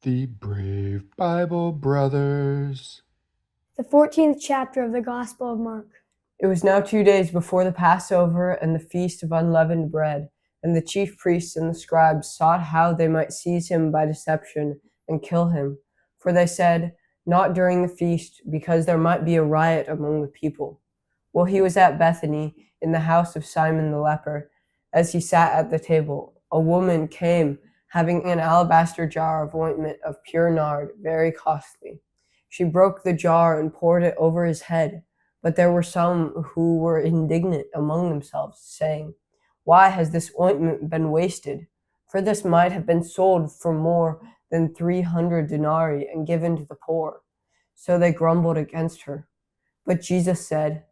The brave Bible brothers. The 14th chapter of the Gospel of Mark. It was now 2 days before the Passover and the Feast of Unleavened Bread, and the chief priests and the scribes sought how they might seize him by deception and kill him. For they said, "Not during the feast, because there might be a riot among the people." While he was at Bethany, in the house of Simon the leper, as he sat at the table, a woman came, having an alabaster jar of ointment of pure nard, very costly. She broke the jar and poured it over his head. But there were some who were indignant among themselves, saying, "Why has this ointment been wasted? For this might have been sold for more than 300 denarii and given to the poor." So they grumbled against her. But Jesus said,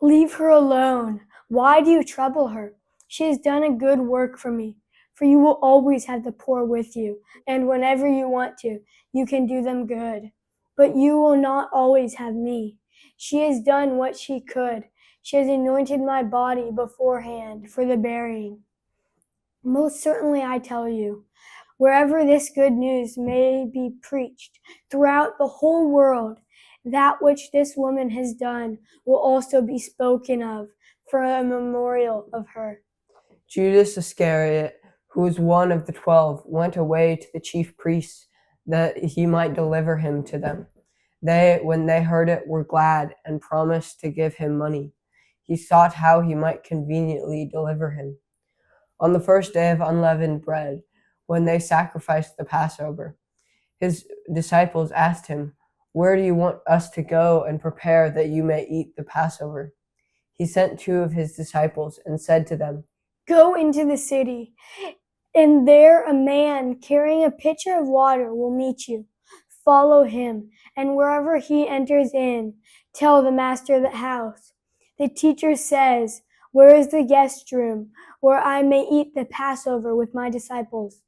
"Leave her alone. Why do you trouble her? She has done a good work for me. For you will always have the poor with you, and whenever you want to, you can do them good. But you will not always have me. She has done what she could. She has anointed my body beforehand for the burying. Most certainly I tell you, wherever this good news may be preached throughout the whole world, that which this woman has done will also be spoken of for a memorial of her." Judas Iscariot, who was one of the 12, went away to the chief priests that he might deliver him to them. They, when they heard it, were glad and promised to give him money. He sought how he might conveniently deliver him. On the first day of unleavened bread, when they sacrificed the Passover, his disciples asked him, "Where do you want us to go and prepare that you may eat the Passover?" He sent 2 of his disciples and said to them, "Go into the city, and there a man carrying a pitcher of water will meet you. Follow him, and wherever he enters in, tell the master of the house, 'The teacher says, where is the guest room, where I may eat the Passover with my disciples?'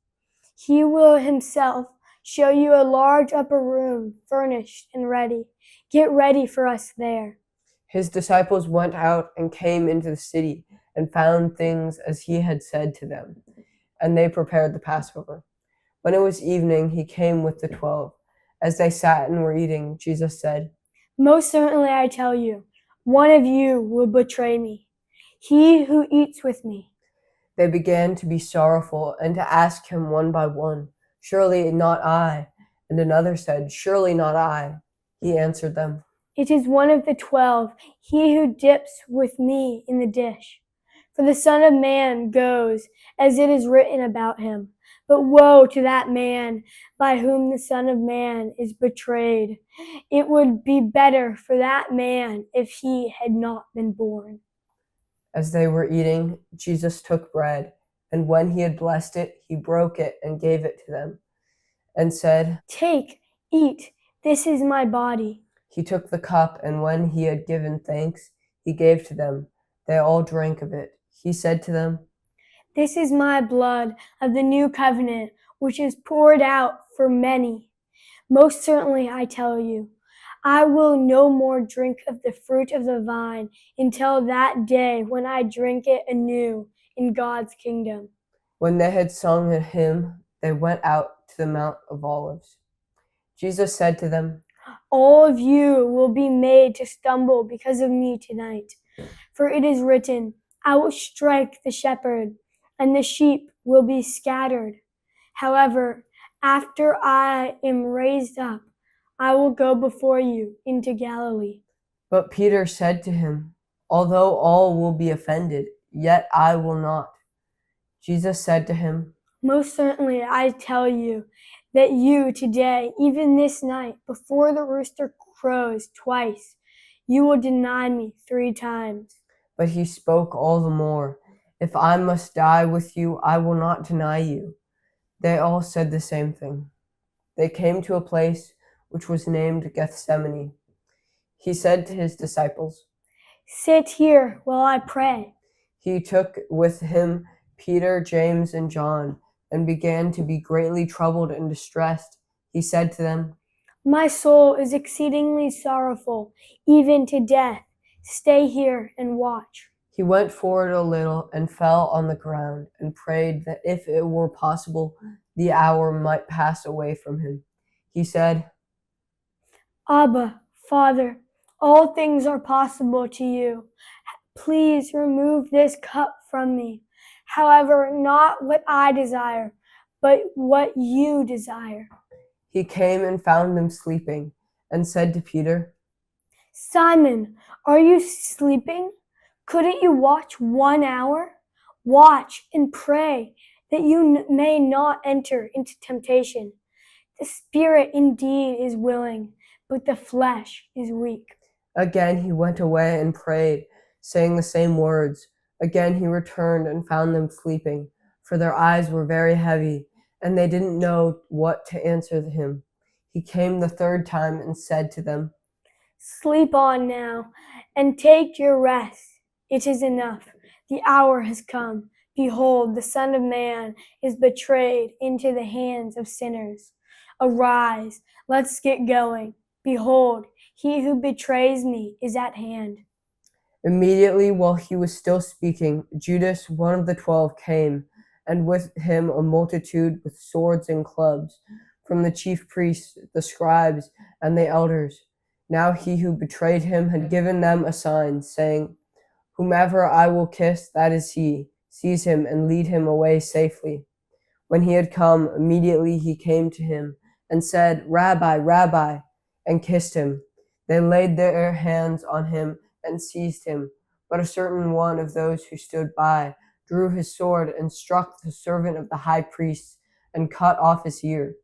He will himself show you a large upper room, furnished and ready. Get ready for us there." His disciples went out and came into the city and found things as he had said to them, and they prepared the Passover. When it was evening, he came with the 12. As they sat and were eating, Jesus said, "Most certainly I tell you, one of you will betray me, he who eats with me." They began to be sorrowful and to ask him one by one, "Surely not I?" And another said, "Surely not I." He answered them, "It is one of the 12, he who dips with me in the dish. For the Son of Man goes, as it is written about him. But woe to that man by whom the Son of Man is betrayed. It would be better for that man if he had not been born." As they were eating, Jesus took bread, and when he had blessed it, he broke it and gave it to them, and said, "Take, eat, this is my body." He took the cup, and when he had given thanks, he gave to them. They all drank of it. He said to them, "This is my blood of the new covenant, which is poured out for many. Most certainly I tell you, I will no more drink of the fruit of the vine until that day when I drink it anew in God's kingdom." When they had sung a hymn, they went out to the Mount of Olives. Jesus said to them, "All of you will be made to stumble because of me tonight. For it is written, 'I will strike the shepherd, and the sheep will be scattered.' However, after I am raised up, I will go before you into Galilee." But Peter said to him, "Although all will be offended, yet I will not." Jesus said to him, "Most certainly I tell you that you today, even this night, before the rooster crows twice, you will deny me 3 times. But he spoke all the more, "If I must die with you, I will not deny you." They all said the same thing. They came to a place which was named Gethsemane. He said to his disciples, "Sit here while I pray." He took with him Peter, James, and John, and began to be greatly troubled and distressed. He said to them, "My soul is exceedingly sorrowful, even to death. Stay here and watch." He went forward a little and fell on the ground and prayed that if it were possible, the hour might pass away from him. He said, Abba, Father, all things are possible to you. Please remove this cup from me. However, not what I desire, but what you desire. He came and found them sleeping, and said to Peter, Simon, are you sleeping? Couldn't you watch 1 hour? Watch and pray that you may not enter into temptation. The spirit indeed is willing, but the flesh is weak. Again he went away and prayed, saying the same words. Again he returned and found them sleeping, for their eyes were very heavy, and they didn't know what to answer him. He came the third time and said to them, Sleep on now, and take your rest. It is enough. The hour has come. Behold, the Son of Man is betrayed into the hands of sinners. Arise, let's get going. Behold, he who betrays me is at hand. Immediately while he was still speaking, Judas, one of the 12, came, and with him a multitude with swords and clubs, from the chief priests, the scribes, and the elders. Now he who betrayed him had given them a sign, saying, Whomever I will kiss, that is he. Seize him and lead him away safely. When he had come, immediately he came to him and said, Rabbi, Rabbi, and kissed him. They laid their hands on him and seized him. But a certain one of those who stood by drew his sword and struck the servant of the high priest and cut off his ear.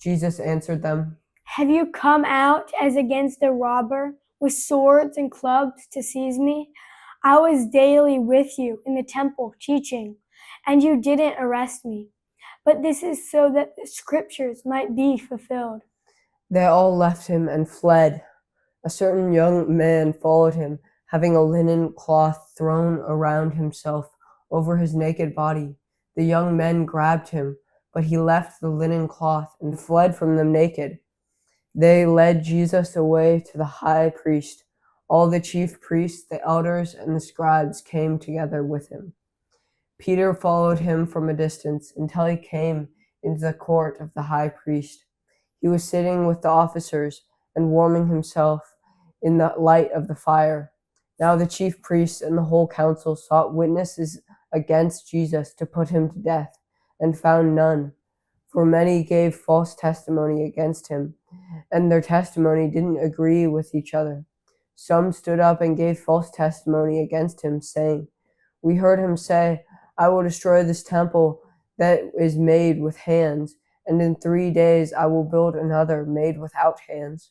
Jesus answered them, Have you come out as against a robber with swords and clubs to seize me? I was daily with you in the temple teaching, and you didn't arrest me. But this is so that the scriptures might be fulfilled. They all left him and fled. A certain young man followed him, having a linen cloth thrown around himself over his naked body. The young men grabbed him, but he left the linen cloth and fled from them naked. They led Jesus away to the high priest. All the chief priests, the elders, and the scribes came together with him. Peter followed him from a distance until he came into the court of the high priest. He was sitting with the officers and warming himself in the light of the fire. Now the chief priests and the whole council sought witnesses against Jesus to put him to death, and found none. For many gave false testimony against him, and their testimony didn't agree with each other. Some stood up and gave false testimony against him, saying, We heard him say, I will destroy this temple that is made with hands, and in 3 days I will build another made without hands.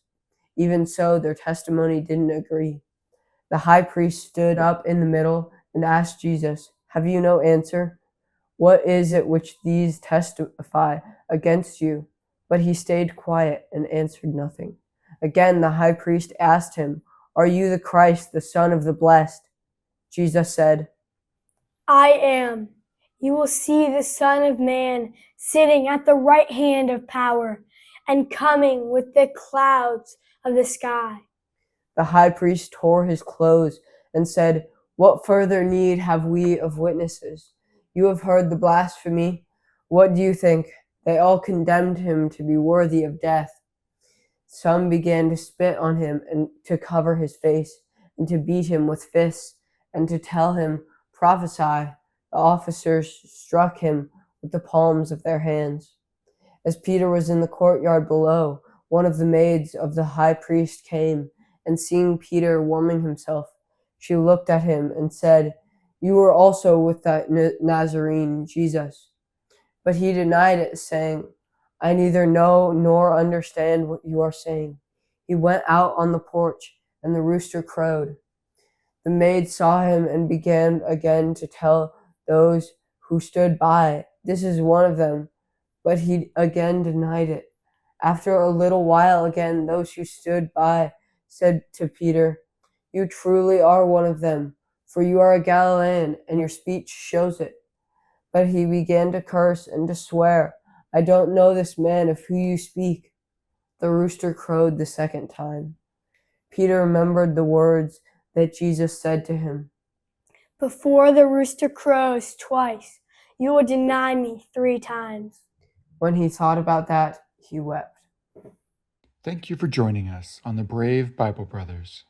Even so, their testimony didn't agree. The high priest stood up in the middle and asked Jesus, Have you no answer? What is it which these testify against you? But he stayed quiet and answered nothing. Again, the high priest asked him, Are you the Christ, the Son of the Blessed? Jesus said, I am. You will see the Son of Man sitting at the right hand of power and coming with the clouds of the sky. The high priest tore his clothes and said, What further need have we of witnesses? You have heard the blasphemy. What do you think? They all condemned him to be worthy of death. Some began to spit on him and to cover his face, and to beat him with fists, and to tell him, Prophesy. The officers struck him with the palms of their hands. As Peter was in the courtyard below, one of the maids of the high priest came, and seeing Peter warming himself, she looked at him and said, You were also with that Nazarene, Jesus. But he denied it, saying, I neither know nor understand what you are saying. He went out on the porch, and the rooster crowed. The maid saw him and began again to tell those who stood by, This is one of them. But he again denied it. After a little while again, those who stood by said to Peter, You truly are one of them, for you are a Galilean, and your speech shows it. But he began to curse and to swear, I don't know this man of whom you speak. The rooster crowed the second time. Peter remembered the words that Jesus said to him, Before the rooster crows twice, you will deny me 3 times. When he thought about that, he wept. Thank you for joining us on the Brave Bible Brothers.